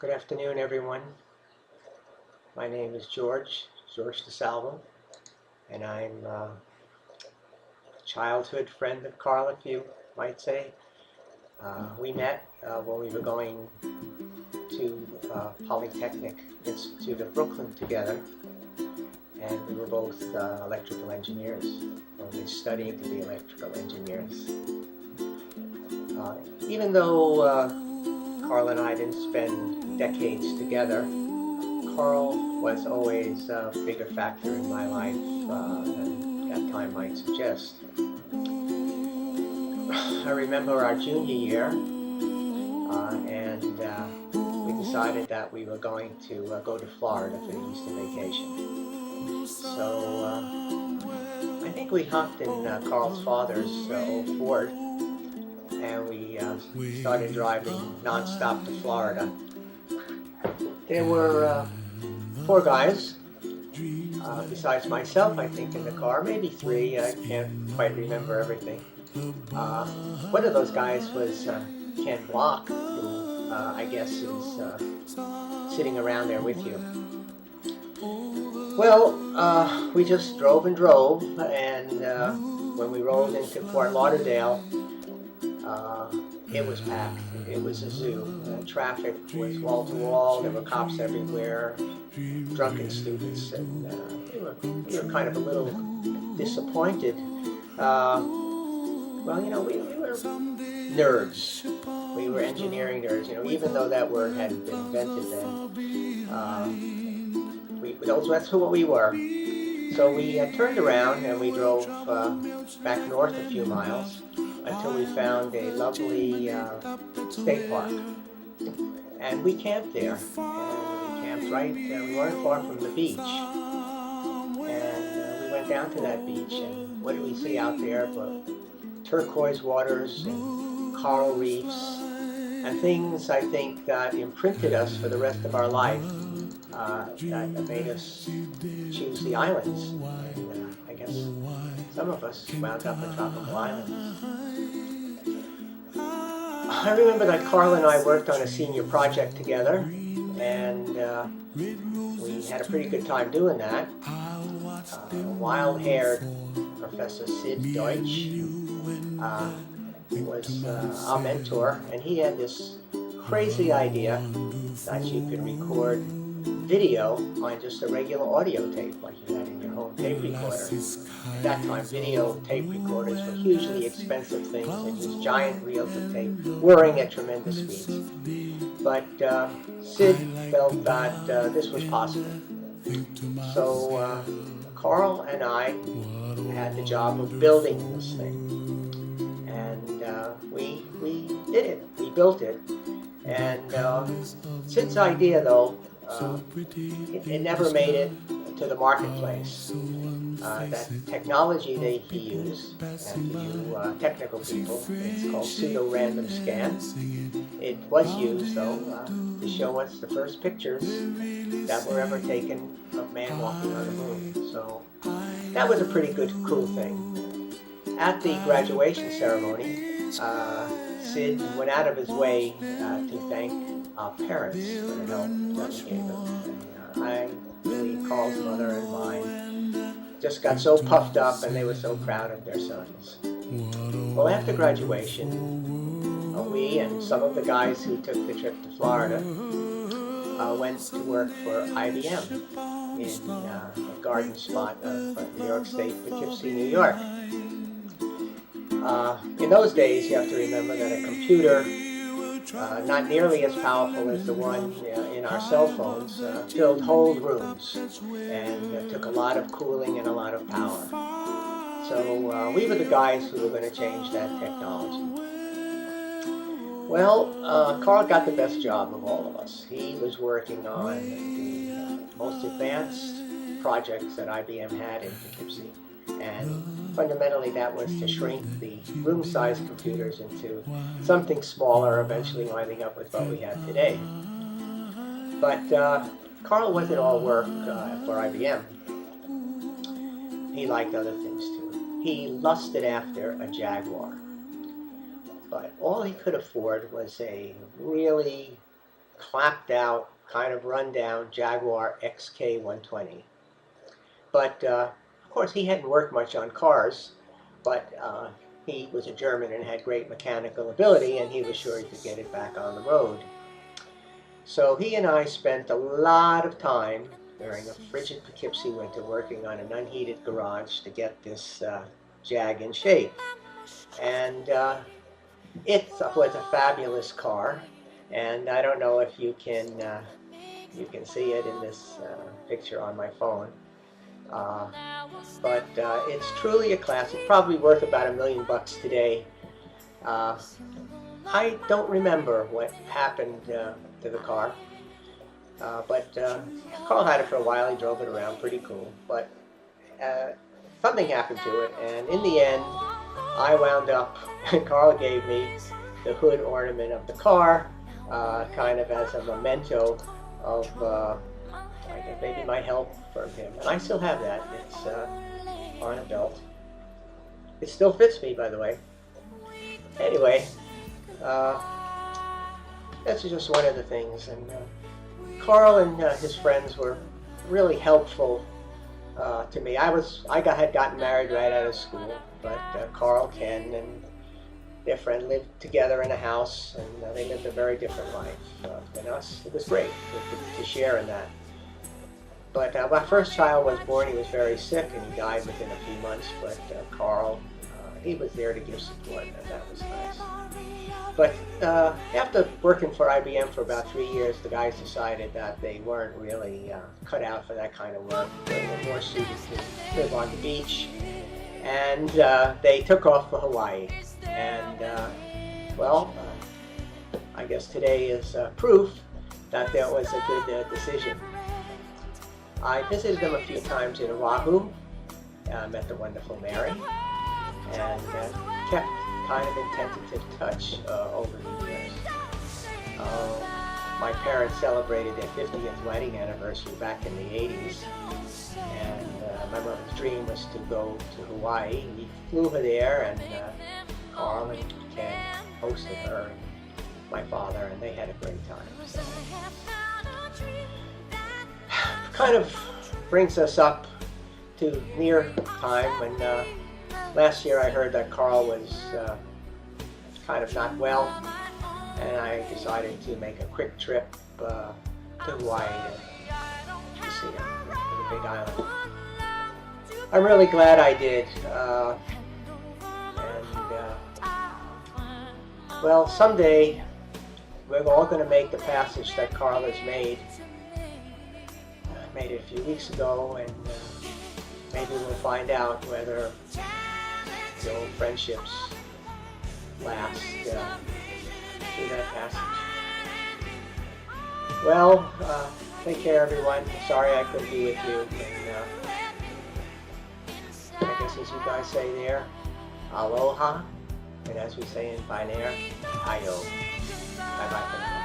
Good afternoon, everyone. My name is George DeSalvo, and I'm a childhood friend of Karl, if you might say. We met when we were going to Polytechnic Institute of Brooklyn together, and we were both electrical engineers, only studying to be electrical engineers. Even though Karl and I didn't spend decades together, Karl was always a bigger factor in my life than that time might suggest. I remember our junior year, and we decided that we were going to go to Florida for the Easter vacation. So I think we hopped in Karl's father's old Ford, and we started driving non-stop to Florida. There were 4 guys, besides myself, I think, in the car, maybe 3, I can't quite remember everything. One of those guys was Ken Block, who I guess is sitting around there with you. Well, we just drove and drove, and when we rolled into Fort Lauderdale, it was packed. It was a zoo. Traffic was wall to wall. There were cops everywhere, drunken students, and we were kind of a little disappointed. Well, you know, we were nerds. We were engineering nerds. You know, even though that word hadn't been invented then, that's what we were. So we turned around and we drove back north a few miles until we found a lovely state park. And we camped there. And we camped right, we weren't far from the beach. And we went down to that beach, and what did we see out there but turquoise waters and coral reefs and things, I think, that imprinted us for the rest of our life, that made us choose the islands. And I guess some of us wound up in tropical islands. I remember that Karl and I worked on a senior project together, and we had a pretty good time doing that. Wild-haired Professor Sid Deutsch was our mentor, and he had this crazy idea that you could record video on just a regular audio tape like you had in your home tape recorder. At that time, video tape recorders were hugely expensive things and used giant reels of tape, whirring at tremendous speeds. But Sid felt that this was possible. So Karl and I had the job of building this thing. And we did it. We built it. And Sid's idea, though, it never made it to the marketplace. That technology that he used, and to you technical people, it's called pseudo-random scan. It was used, though, to show us the first pictures that were ever taken of man walking on the moon. So that was a pretty good, cool thing. At the graduation ceremony, Sid went out of his way to thank our parents for the help that we gave him. And, I believe Karl's mother and mine just got so puffed up, and they were so proud of their sons. Well, after graduation, we and some of the guys who took the trip to Florida went to work for IBM in a garden spot of New York State, Poughkeepsie, New York. In those days, you have to remember that a computer, not nearly as powerful as the one in our cell phones, filled whole rooms and took a lot of cooling and a lot of power. So we were the guys who were going to change that technology. Well, Karl got the best job of all of us. He was working on the most advanced projects that IBM had in Poughkeepsie. And fundamentally that was to shrink the room-sized computers into something smaller, eventually winding up with what we have today. But Karl wasn't all work for IBM. He liked other things too. He lusted after a Jaguar. But all he could afford was a really clapped out, kind of run down Jaguar XK120. But of course he hadn't worked much on cars, but he was a German and had great mechanical ability, and he was sure he could get it back on the road. So he and I spent a lot of time during a frigid Poughkeepsie winter working on an unheated garage to get this Jag in shape. And it was a fabulous car, and I don't know if you can see it in this picture on my phone. But it's truly a classic, probably worth about $1 million today. I don't remember what happened to the car, but Karl had it for a while. He drove it around, pretty cool. But something happened to it, and in the end, I wound up, Karl gave me the hood ornament of the car, kind of as a memento of I guess maybe my help from him. And I still have that. It's on a belt. It still fits me, by the way. Anyway, that's just one of the things. And Karl and his friends were really helpful to me. I had gotten married right out of school, but Karl, Ken, and their friend lived together in a house, and they lived a very different life than us. It was great to share in that. But my first child was born. He was very sick, and he died within a few months. But Karl, he was there to give support, and that was nice. But after working for IBM for about 3 years, the guys decided that they weren't really cut out for that kind of work. They were more suited to live on the beach, and they took off for Hawaii. And well, I guess today is proof that that was a good decision. I visited them a few times in Oahu, met the wonderful Mary, and kept kind of in tentative touch over the years. My parents celebrated their 50th wedding anniversary back in the 80s, and my mother's dream was to go to Hawaii. We flew her there, and Karl and Ken hosted her and my father, and they had a great time. So, kind of brings us up to near time when last year I heard that Karl was kind of not well, and I decided to make a quick trip to Hawaii to see him, to the Big Island. I'm really glad I did, well, someday we're all going to make the passage that Karl has made. I made it a few weeks ago, and maybe we'll find out whether the old friendships last through that passage. Well, take care, everyone. Sorry I couldn't be with you. And, I guess as you guys say there, aloha. And as we say in Pioneer, ayo. Bye-bye for now.